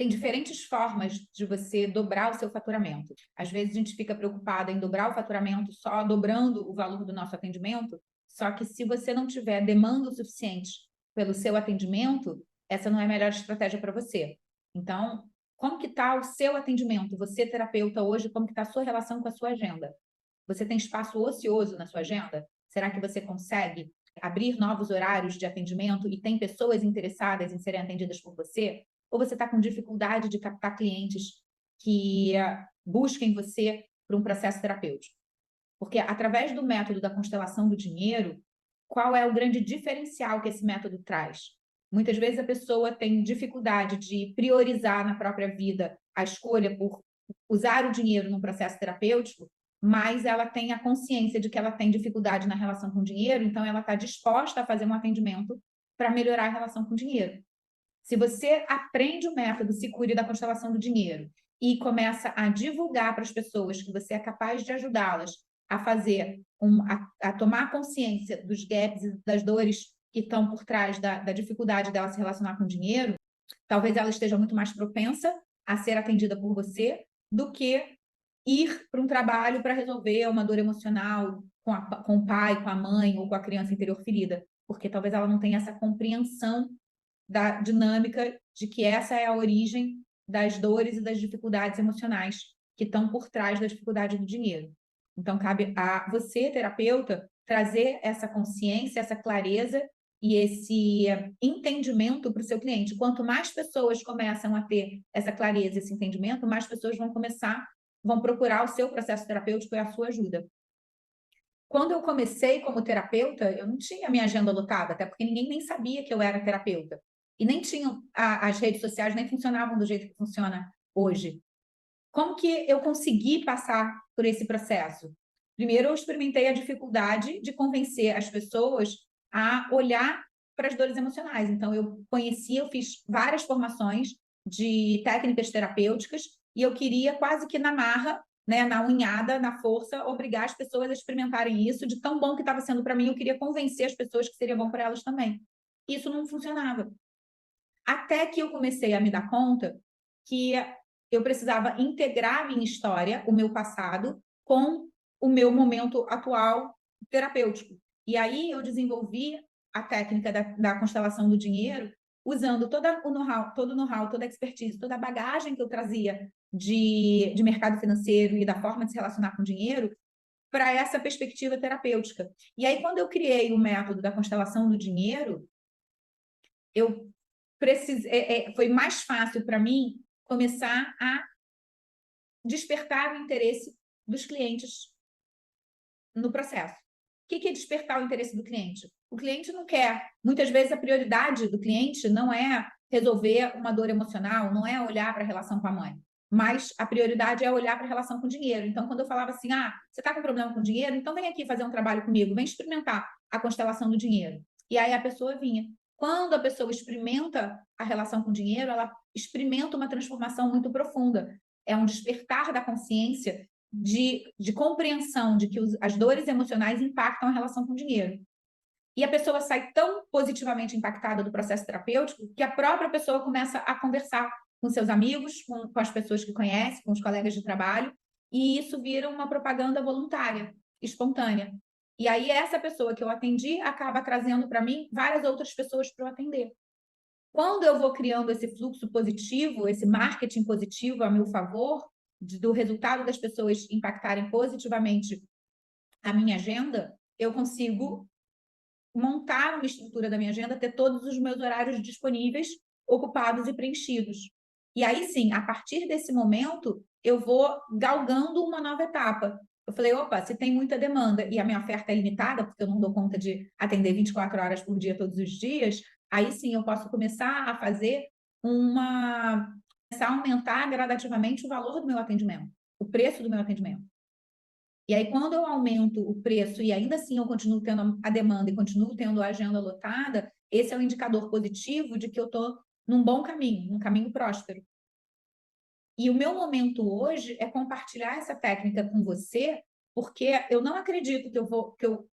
tem diferentes formas de você dobrar o seu faturamento. Às vezes a gente fica preocupado em dobrar o faturamento só dobrando o valor do nosso atendimento, só que se você não tiver demanda o suficiente pelo seu atendimento, essa não é a melhor estratégia para você. Então, como que está o seu atendimento? Você, terapeuta, hoje, como que está a sua relação com a sua agenda? Você tem espaço ocioso na sua agenda? Será que você consegue abrir novos horários de atendimento e tem pessoas interessadas em serem atendidas por você? Ou você está com dificuldade de captar clientes que busquem você para um processo terapêutico? Porque através do método da constelação do dinheiro, qual é o grande diferencial que esse método traz? Muitas vezes a pessoa tem dificuldade de priorizar na própria vida a escolha por usar o dinheiro num processo terapêutico, mas ela tem a consciência de que ela tem dificuldade na relação com o dinheiro, então ela está disposta a fazer um atendimento para melhorar a relação com o dinheiro. Se você aprende o método Se Cure da constelação do dinheiro e começa a divulgar para as pessoas que você é capaz de ajudá-las a fazer, a tomar consciência dos gaps e das dores que estão por trás da dificuldade dela se relacionar com o dinheiro, talvez ela esteja muito mais propensa a ser atendida por você do que ir para um trabalho para resolver uma dor emocional com o pai, com a mãe ou com a criança interior ferida, porque talvez ela não tenha essa compreensão da dinâmica de que essa é a origem das dores e das dificuldades emocionais que estão por trás da dificuldade do dinheiro. Então, cabe a você, terapeuta, trazer essa consciência, essa clareza e esse entendimento para o seu cliente. Quanto mais pessoas começam a ter essa clareza, esse entendimento, mais pessoas vão procurar o seu processo terapêutico e a sua ajuda. Quando eu comecei como terapeuta, eu não tinha minha agenda lotada, até porque ninguém nem sabia que eu era terapeuta. E nem tinham, as redes sociais nem funcionavam do jeito que funciona hoje. Como que eu consegui passar por esse processo? Primeiro, eu experimentei a dificuldade de convencer as pessoas a olhar para as dores emocionais. Então, eu fiz várias formações de técnicas terapêuticas e eu queria quase que na marra, né, na unhada, na força, obrigar as pessoas a experimentarem isso. De tão bom que estava sendo para mim, eu queria convencer as pessoas que seria bom para elas também. Isso não funcionava. Até que eu comecei a me dar conta que eu precisava integrar a minha história, o meu passado, com o meu momento atual terapêutico. E aí eu desenvolvi a técnica da constelação do dinheiro, usando todo o know-how, toda a expertise, toda a bagagem que eu trazia de mercado financeiro e da forma de se relacionar com o dinheiro, para essa perspectiva terapêutica. E aí, quando eu criei o método da constelação do dinheiro, eu foi mais fácil para mim começar a despertar o interesse dos clientes no processo. O que é despertar o interesse do cliente? O cliente não quer. Muitas vezes a prioridade do cliente não é resolver uma dor emocional, não é olhar para a relação com a mãe, mas a prioridade é olhar para a relação com o dinheiro. Então, quando eu falava assim, você está com problema com dinheiro? Então vem aqui fazer um trabalho comigo, vem experimentar a constelação do dinheiro. E aí a pessoa vinha. Quando a pessoa experimenta a relação com o dinheiro, ela experimenta uma transformação muito profunda. É um despertar da consciência de compreensão de que as dores emocionais impactam a relação com o dinheiro. E a pessoa sai tão positivamente impactada do processo terapêutico que a própria pessoa começa a conversar com seus amigos, com as pessoas que conhece, com os colegas de trabalho, e isso vira uma propaganda voluntária, espontânea. E aí essa pessoa que eu atendi acaba trazendo para mim várias outras pessoas para eu atender. Quando eu vou criando esse fluxo positivo, esse marketing positivo a meu favor, do resultado das pessoas impactarem positivamente a minha agenda, eu consigo montar uma estrutura da minha agenda, ter todos os meus horários disponíveis, ocupados e preenchidos. E aí sim, a partir desse momento, eu vou galgando uma nova etapa. Eu falei, opa, se tem muita demanda e a minha oferta é limitada, porque eu não dou conta de atender 24 horas por dia todos os dias, aí sim eu posso começar a fazer começar a aumentar gradativamente o valor do meu atendimento, o preço do meu atendimento. E aí, quando eu aumento o preço e ainda assim eu continuo tendo a demanda e continuo tendo a agenda lotada, esse é um indicador positivo de que eu estou num bom caminho, num caminho próspero. E o meu momento hoje é compartilhar essa técnica com você, porque eu não acredito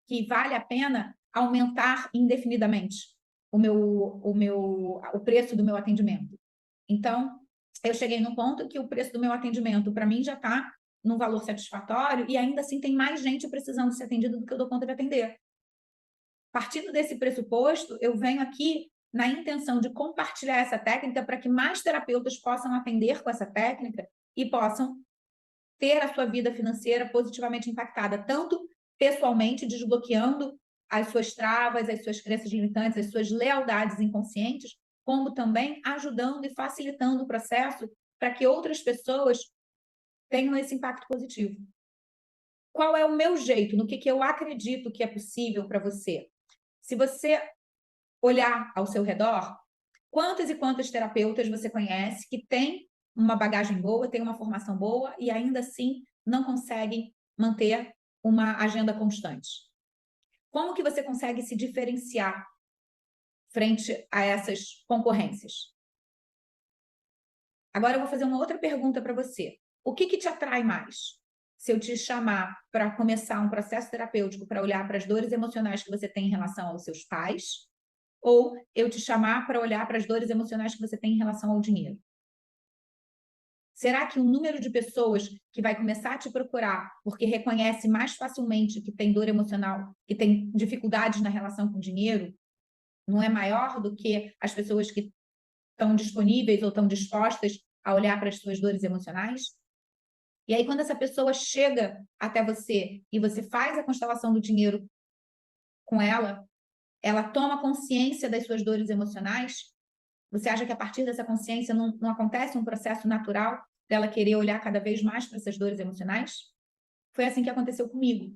que vale a pena aumentar indefinidamente o preço do meu atendimento. Então, eu cheguei no ponto que o preço do meu atendimento, para mim, já está num valor satisfatório e ainda assim tem mais gente precisando ser atendida do que eu dou conta de atender. Partindo desse pressuposto, eu venho aqui na intenção de compartilhar essa técnica para que mais terapeutas possam atender com essa técnica e possam ter a sua vida financeira positivamente impactada, tanto pessoalmente, desbloqueando as suas travas, as suas crenças limitantes, as suas lealdades inconscientes, como também ajudando e facilitando o processo para que outras pessoas tenham esse impacto positivo. Qual é o meu jeito? No que eu acredito que é possível para você? Se você olhar ao seu redor, quantas e quantas terapeutas você conhece que têm uma bagagem boa, têm uma formação boa e ainda assim não conseguem manter uma agenda constante? Como que você consegue se diferenciar frente a essas concorrências? Agora eu vou fazer uma outra pergunta para você. O que te atrai mais? Se eu te chamar para começar um processo terapêutico para olhar para as dores emocionais que você tem em relação aos seus pais, ou eu te chamar para olhar para as dores emocionais que você tem em relação ao dinheiro? Será que o número de pessoas que vai começar a te procurar porque reconhece mais facilmente que tem dor emocional, que tem dificuldades na relação com o dinheiro, não é maior do que as pessoas que estão disponíveis ou estão dispostas a olhar para as suas dores emocionais? E aí, quando essa pessoa chega até você e você faz a constelação do dinheiro com ela, ela toma consciência das suas dores emocionais. Você acha que a partir dessa consciência não acontece um processo natural dela querer olhar cada vez mais para essas dores emocionais? Foi assim que aconteceu comigo.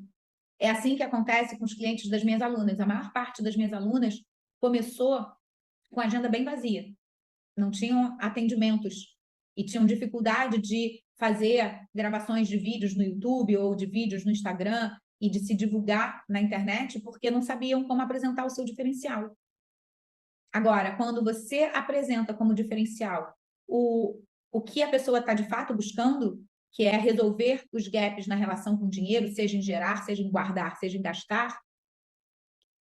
É assim que acontece com os clientes das minhas alunas. A maior parte das minhas alunas começou com a agenda bem vazia. Não tinham atendimentos e tinham dificuldade de fazer gravações de vídeos no YouTube ou de vídeos no Instagram e de se divulgar na internet porque não sabiam como apresentar o seu diferencial. Agora, quando você apresenta como diferencial o que a pessoa está de fato buscando, que é resolver os gaps na relação com o dinheiro, seja em gerar, seja em guardar, seja em gastar,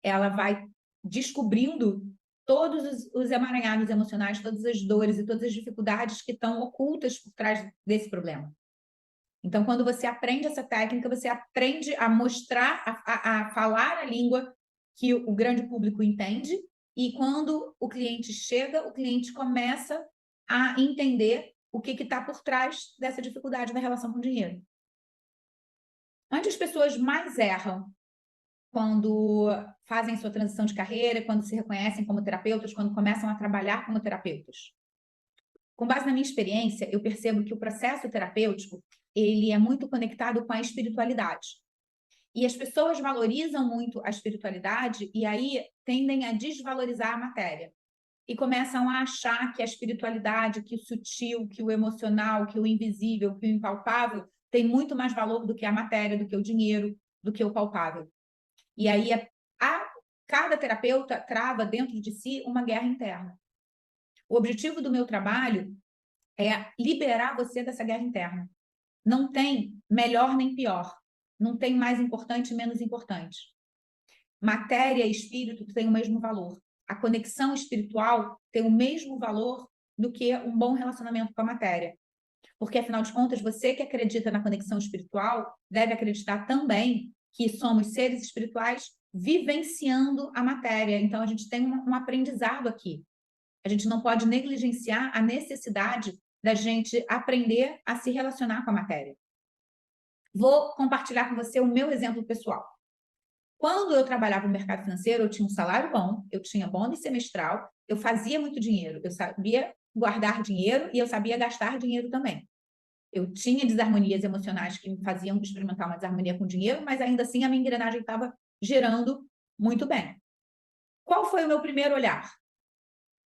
ela vai descobrindo todos os emaranhados emocionais, todas as dores e todas as dificuldades que estão ocultas por trás desse problema. Então, quando você aprende essa técnica, você aprende a mostrar, a falar a língua que o grande público entende, e quando o cliente chega, o cliente começa a entender o que está por trás dessa dificuldade na relação com o dinheiro. Onde as pessoas mais erram quando fazem sua transição de carreira, quando se reconhecem como terapeutas, quando começam a trabalhar como terapeutas? Com base na minha experiência, eu percebo que o processo terapêutico, ele é muito conectado com a espiritualidade. E as pessoas valorizam muito a espiritualidade e aí tendem a desvalorizar a matéria. E começam a achar que a espiritualidade, que o sutil, que o emocional, que o invisível, que o impalpável tem muito mais valor do que a matéria, do que o dinheiro, do que o palpável. E aí cada terapeuta trava dentro de si uma guerra interna. O objetivo do meu trabalho é liberar você dessa guerra interna. Não tem melhor nem pior. Não tem mais importante e menos importante. Matéria e espírito têm o mesmo valor. A conexão espiritual tem o mesmo valor do que um bom relacionamento com a matéria. Porque, afinal de contas, você que acredita na conexão espiritual deve acreditar também que somos seres espirituais vivenciando a matéria. Então, a gente tem um aprendizado aqui. A gente não pode negligenciar a necessidade da gente aprender a se relacionar com a matéria. Vou compartilhar com você o meu exemplo pessoal. Quando eu trabalhava no mercado financeiro, eu tinha um salário bom, eu tinha bônus semestral, eu fazia muito dinheiro, eu sabia guardar dinheiro e eu sabia gastar dinheiro também. Eu tinha desarmonias emocionais que me faziam experimentar uma desarmonia com dinheiro, mas ainda assim a minha engrenagem estava gerando muito bem. Qual foi o meu primeiro olhar?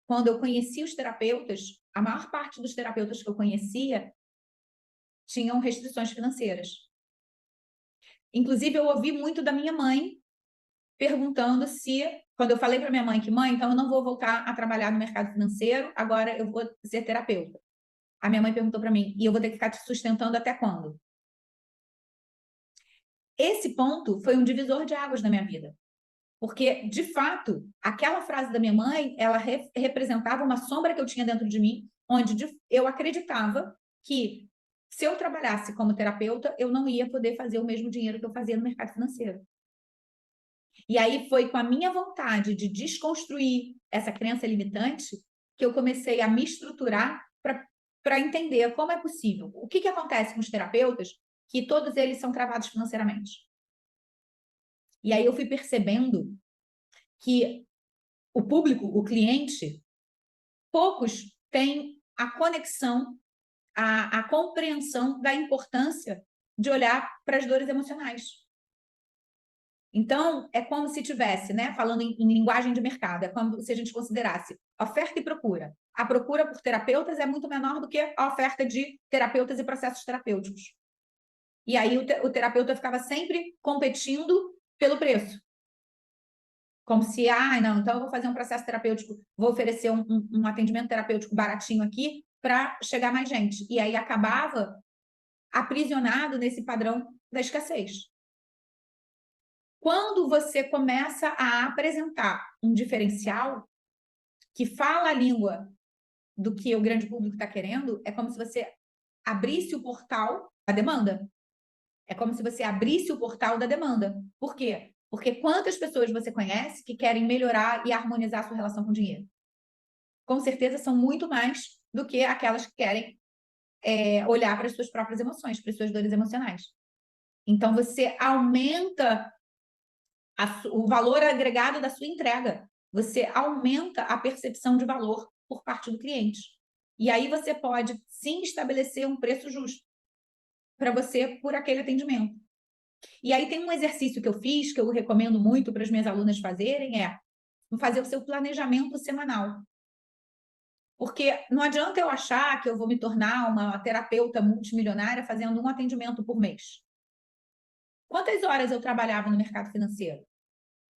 Quando eu conheci os terapeutas, a maior parte dos terapeutas que eu conhecia tinham restrições financeiras. Inclusive, eu ouvi muito da minha mãe perguntando se, quando eu falei para minha mãe que, mãe, então eu não vou voltar a trabalhar no mercado financeiro, agora eu vou ser terapeuta. A minha mãe perguntou para mim, e eu vou ter que ficar te sustentando até quando? Esse ponto foi um divisor de águas na minha vida. Porque, de fato, aquela frase da minha mãe, ela representava uma sombra que eu tinha dentro de mim, onde eu acreditava que se eu trabalhasse como terapeuta, eu não ia poder fazer o mesmo dinheiro que eu fazia no mercado financeiro. E aí foi com a minha vontade de desconstruir essa crença limitante que eu comecei a me estruturar para entender como é possível. O que acontece com os terapeutas, que todos eles são travados financeiramente. E aí eu fui percebendo que o público, o cliente, poucos têm a conexão, a compreensão da importância de olhar para as dores emocionais. Então, é como se tivesse, né, falando em linguagem de mercado, é como se a gente considerasse oferta e procura. A procura por terapeutas é muito menor do que a oferta de terapeutas e processos terapêuticos. E aí o terapeuta ficava sempre competindo pelo preço. Como se, não, então eu vou fazer um processo terapêutico, vou oferecer um atendimento terapêutico baratinho aqui para chegar mais gente. E aí acabava aprisionado nesse padrão da escassez. Quando você começa a apresentar um diferencial que fala a língua do que o grande público está querendo, é como se você abrisse o portal da demanda. É como se você abrisse o portal da demanda. Por quê? Porque quantas pessoas você conhece que querem melhorar e harmonizar a sua relação com o dinheiro? Com certeza são muito mais do que aquelas que querem olhar para as suas próprias emoções, para as suas dores emocionais. Então, você aumenta o valor agregado da sua entrega. Você aumenta a percepção de valor por parte do cliente. E aí você pode, sim, estabelecer um preço justo para você por aquele atendimento. E aí tem um exercício que eu fiz, que eu recomendo muito para as minhas alunas fazerem, é fazer o seu planejamento semanal. Porque não adianta eu achar que eu vou me tornar uma terapeuta multimilionária fazendo um atendimento por mês. Quantas horas eu trabalhava no mercado financeiro?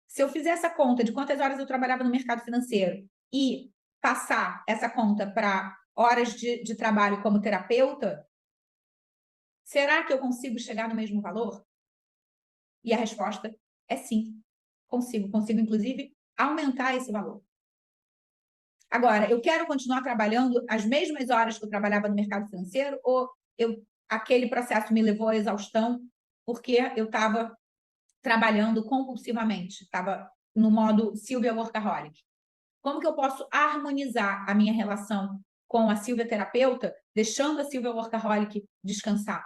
Se eu fizer essa conta de quantas horas eu trabalhava no mercado financeiro e passar essa conta para horas de trabalho como terapeuta, será que eu consigo chegar no mesmo valor? E a resposta é sim, consigo. Consigo, inclusive, aumentar esse valor. Agora, eu quero continuar trabalhando as mesmas horas que eu trabalhava no mercado financeiro ou aquele processo me levou à exaustão porque eu estava trabalhando compulsivamente, estava no modo Silvia Workaholic. Como que eu posso harmonizar a minha relação com a Silvia terapeuta, deixando a Silvia Workaholic descansar?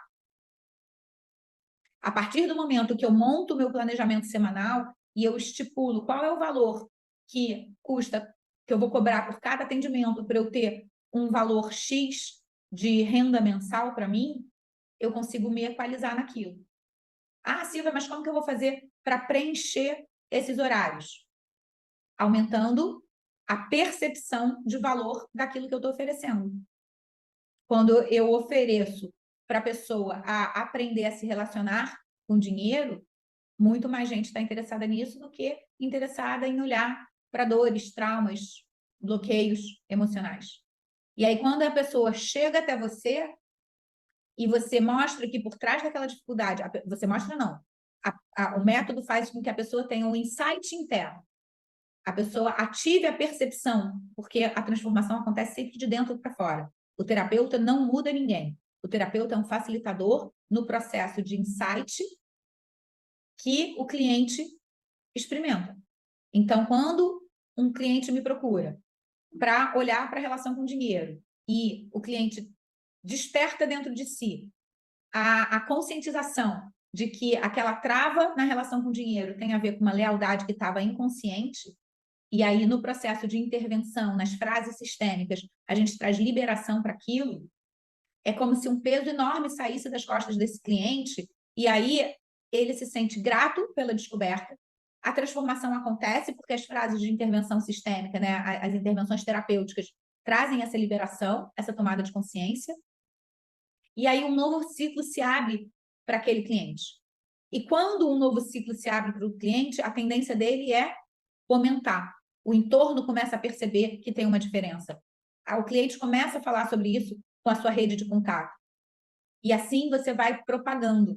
A partir do momento que eu monto o meu planejamento semanal e eu estipulo qual é o valor que custa, que eu vou cobrar por cada atendimento para eu ter um valor X de renda mensal para mim, eu consigo me equalizar naquilo. Silvia, mas como que eu vou fazer para preencher esses horários? Aumentando a percepção de valor daquilo que eu estou oferecendo. Quando eu ofereço para a pessoa a aprender a se relacionar com dinheiro, muito mais gente está interessada nisso do que interessada em olhar para dores, traumas, bloqueios emocionais. E aí, quando a pessoa chega até você e você mostra que por trás daquela dificuldade, você mostra não, o método faz com que a pessoa tenha um insight interno. A pessoa ative a percepção, porque a transformação acontece sempre de dentro para fora. O terapeuta não muda ninguém. O terapeuta é um facilitador no processo de insight que o cliente experimenta. Então, quando um cliente me procura para olhar para a relação com o dinheiro e o cliente desperta dentro de si a conscientização de que aquela trava na relação com o dinheiro tem a ver com uma lealdade que estava inconsciente, e aí no processo de intervenção, nas frases sistêmicas, a gente traz liberação para aquilo, é como se um peso enorme saísse das costas desse cliente, e aí ele se sente grato pela descoberta, a transformação acontece porque as frases de intervenção sistêmica, né, as intervenções terapêuticas, trazem essa liberação, essa tomada de consciência, e aí um novo ciclo se abre para aquele cliente. E quando um novo ciclo se abre para o cliente, a tendência dele é aumentar. O entorno começa a perceber que tem uma diferença. O cliente começa a falar sobre isso com a sua rede de contato. E assim você vai propagando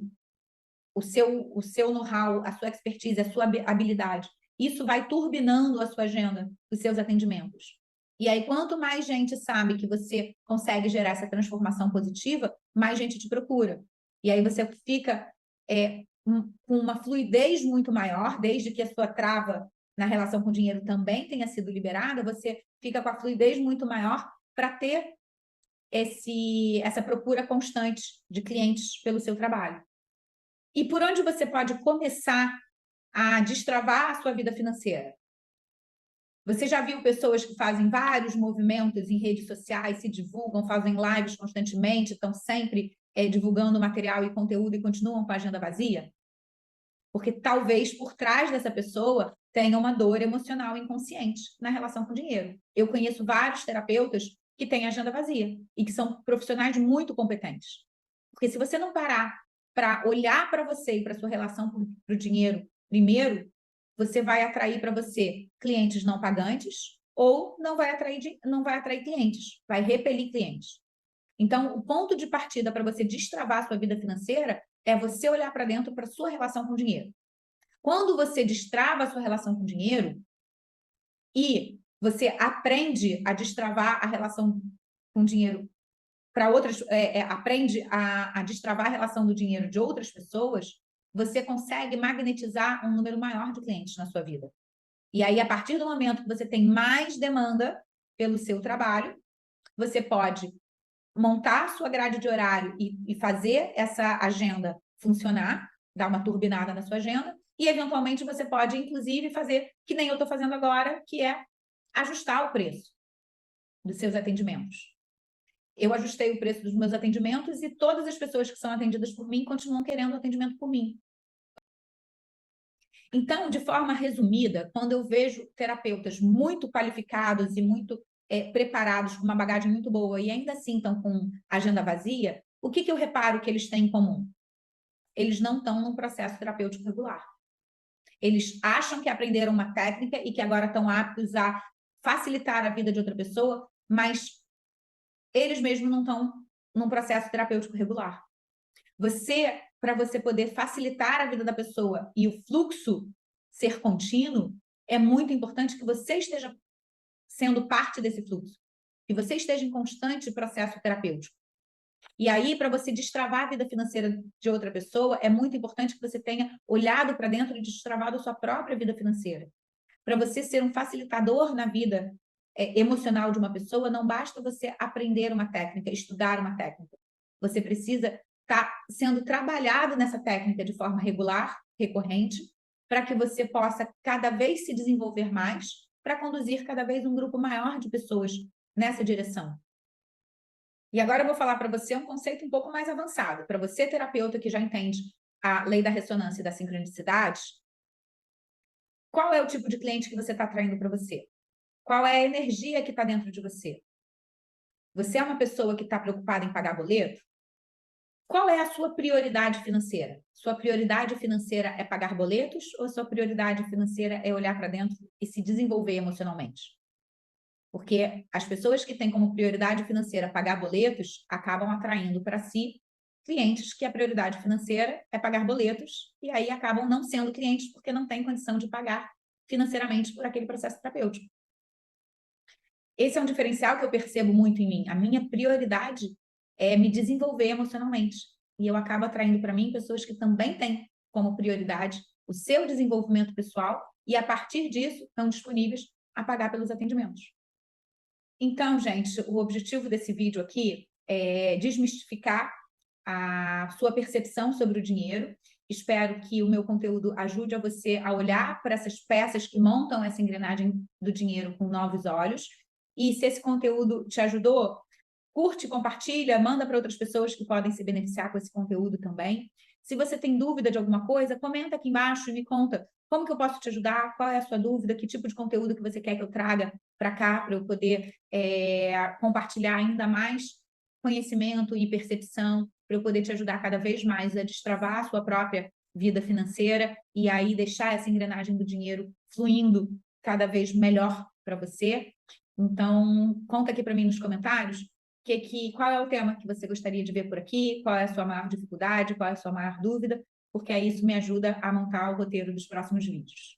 o seu know-how, a sua expertise, a sua habilidade. Isso vai turbinando a sua agenda, os seus atendimentos. E aí, quanto mais gente sabe que você consegue gerar essa transformação positiva, mais gente te procura. E aí você fica com uma fluidez muito maior, desde que a sua trava na relação com o dinheiro também tenha sido liberada, você fica com a fluidez muito maior para ter essa procura constante de clientes pelo seu trabalho. E por onde você pode começar a destravar a sua vida financeira? Você já viu pessoas que fazem vários movimentos em redes sociais, se divulgam, fazem lives constantemente, estão sempre divulgando material e conteúdo e continuam com a agenda vazia? Porque talvez por trás dessa pessoa tenha uma dor emocional inconsciente na relação com o dinheiro. Eu conheço vários terapeutas que têm agenda vazia e que são profissionais muito competentes. Porque se você não parar para olhar para você e para sua relação com o dinheiro primeiro, você vai atrair para você clientes não pagantes ou não vai atrair clientes, vai repelir clientes. Então, o ponto de partida para você destravar a sua vida financeira é você olhar para dentro para a sua relação com o dinheiro. Quando você destrava a sua relação com o dinheiro e você aprende a destravar a relação com o dinheiro para outras, aprende a destravar a relação do dinheiro de outras pessoas, você consegue magnetizar um número maior de clientes na sua vida. E aí, a partir do momento que você tem mais demanda pelo seu trabalho, você pode montar a sua grade de horário e fazer essa agenda funcionar, dar uma turbinada na sua agenda, e eventualmente você pode, inclusive, fazer que nem eu estou fazendo agora, que é ajustar o preço dos seus atendimentos. Eu ajustei o preço dos meus atendimentos e todas as pessoas que são atendidas por mim continuam querendo atendimento por mim. Então, de forma resumida, quando eu vejo terapeutas muito qualificados e muito preparados, com uma bagagem muito boa, e ainda assim estão com agenda vazia, o que eu reparo que eles têm em comum? Eles não estão num processo terapêutico regular. Eles acham que aprenderam uma técnica e que agora estão aptos a facilitar a vida de outra pessoa, mas eles mesmos não estão num processo terapêutico regular. Para você poder facilitar a vida da pessoa e o fluxo ser contínuo, é muito importante que você esteja sendo parte desse fluxo, que você esteja em constante processo terapêutico. E aí, para você destravar a vida financeira de outra pessoa, é muito importante que você tenha olhado para dentro e destravado a sua própria vida financeira. Para você ser um facilitador na vida emocional de uma pessoa, não basta você aprender uma técnica, estudar uma técnica. Você precisa estar sendo trabalhado nessa técnica de forma regular, recorrente, para que você possa cada vez se desenvolver mais, para conduzir cada vez um grupo maior de pessoas nessa direção. E agora eu vou falar para você um conceito um pouco mais avançado. Para você, terapeuta que já entende a lei da ressonância e da sincronicidade, qual é o tipo de cliente que você está atraindo para você? Qual é a energia que está dentro de você? Você é uma pessoa que está preocupada em pagar boleto? Qual é a sua prioridade financeira? Sua prioridade financeira é pagar boletos ou sua prioridade financeira é olhar para dentro e se desenvolver emocionalmente? Porque as pessoas que têm como prioridade financeira pagar boletos acabam atraindo para si clientes que a prioridade financeira é pagar boletos e aí acabam não sendo clientes porque não têm condição de pagar financeiramente por aquele processo terapêutico. Esse é um diferencial que eu percebo muito em mim. A minha prioridade é me desenvolver emocionalmente. E eu acabo atraindo para mim pessoas que também têm como prioridade o seu desenvolvimento pessoal e, a partir disso, estão disponíveis a pagar pelos atendimentos. Então, gente, o objetivo desse vídeo aqui é desmistificar a sua percepção sobre o dinheiro. Espero que o meu conteúdo ajude a você a olhar para essas peças que montam essa engrenagem do dinheiro com novos olhos. E se esse conteúdo te ajudou, curte, compartilha, manda para outras pessoas que podem se beneficiar com esse conteúdo também. Se você tem dúvida de alguma coisa, comenta aqui embaixo e me conta como que eu posso te ajudar, qual é a sua dúvida, que tipo de conteúdo que você quer que eu traga para cá, para eu poder compartilhar ainda mais conhecimento e percepção, para eu poder te ajudar cada vez mais a destravar a sua própria vida financeira e aí deixar essa engrenagem do dinheiro fluindo cada vez melhor para você. Então, conta aqui para mim nos comentários qual é o tema que você gostaria de ver por aqui, qual é a sua maior dificuldade, qual é a sua maior dúvida, porque aí isso me ajuda a montar o roteiro dos próximos vídeos.